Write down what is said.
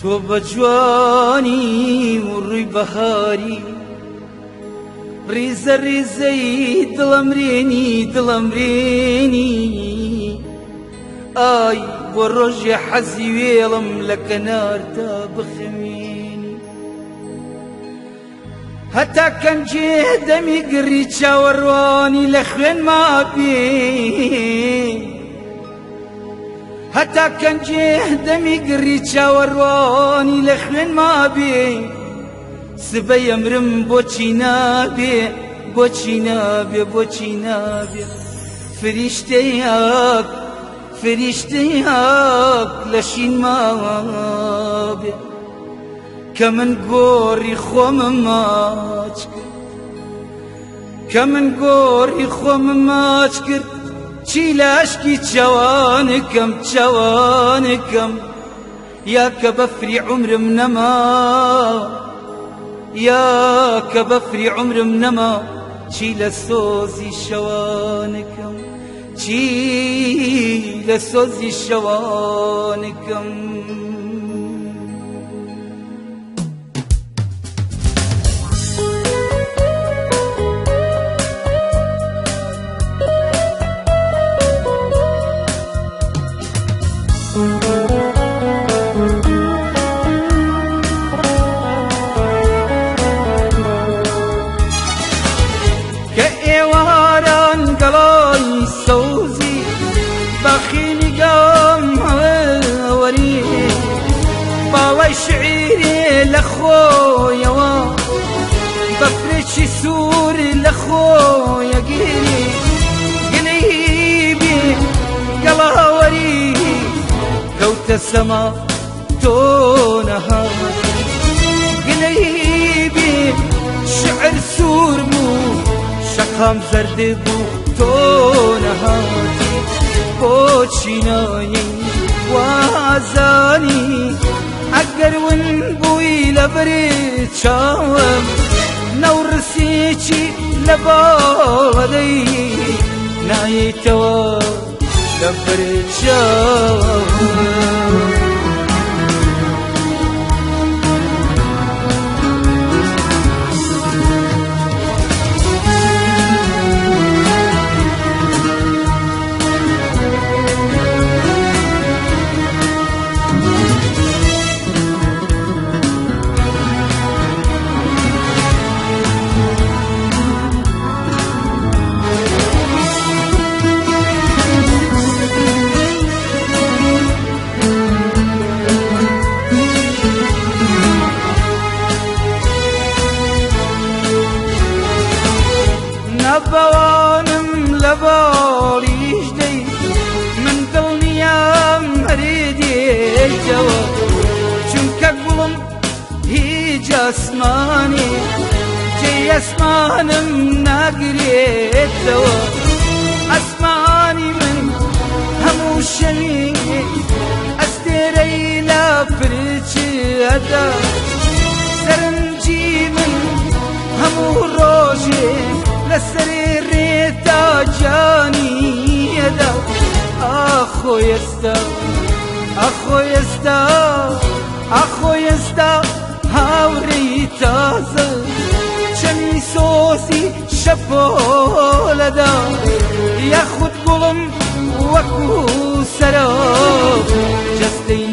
تۆ بە جوانی وڕووی بەهاری ڕیزە ڕیزەی دڵەمرێنی دڵەمرێنی ئای بۆ ڕۆژێ حەزی وێڵم لە کەناردا بخەوێنی هەتا کەنجێ دەمی گڕی چاوەڕوانی لە خوێن مابێ هەتا کەنجێ دەمی گڕی چاوەڕوانی لە خوێن مابێ سبەی ئەمرم بۆچی نابێ بۆچی نابێ بۆچی نابێ فریشتەیەک فریشتەیەک لە شین مابێ کە من گۆڕی خۆمم ماچ کرد کە من گۆڕی خۆمم ماچ کرد چی لە ئەشکی چاوانکەم چاوانکەم یا کە بەفری عومرم نەما یا کە بەفری عومرم نەما چی لە سۆزی شەوانکەم چی لە سۆزی شەوانکەم کە ئێواران گەڵای سەوزی بەخینی گام هەوەری باوای شعیرێ لە خۆیەوە بەفرێکی سوور لە خۆیە گیری گلەی بێ گەڵاوەری کەوتە سەما تۆ نەهاتی گلەی بێ شعر سوور بوو شەقام زەرد بوو تۆ نەهاتی بۆچی نایی وازانی ئەگەر ون بووی لە بەرێ چاوم نەوڕسێکی لە باڵەدەی نایەیتەوە لە بەرێ چاوم بەوانم لە باڵیش دەی من دڵنیام هەرێ دێیتەوە چونکە گوڵم هیچ ئەسمانێ جێی ئەسمانم ناگرێتەوە ئەسمانی من هەموو شەوی ئەستێرەی لە پرچەدا سەرنجی من هەموو ڕۆژێ لەسەری ڕێتا جانیەدا ئاخۆی ئێستا ئاخۆی ئێستا ئاخۆی ئێستا هاوڕێی تازە چەمی سۆسی شەپۆلەدا یاخود گوڵم وەکوو سەراب جەستەی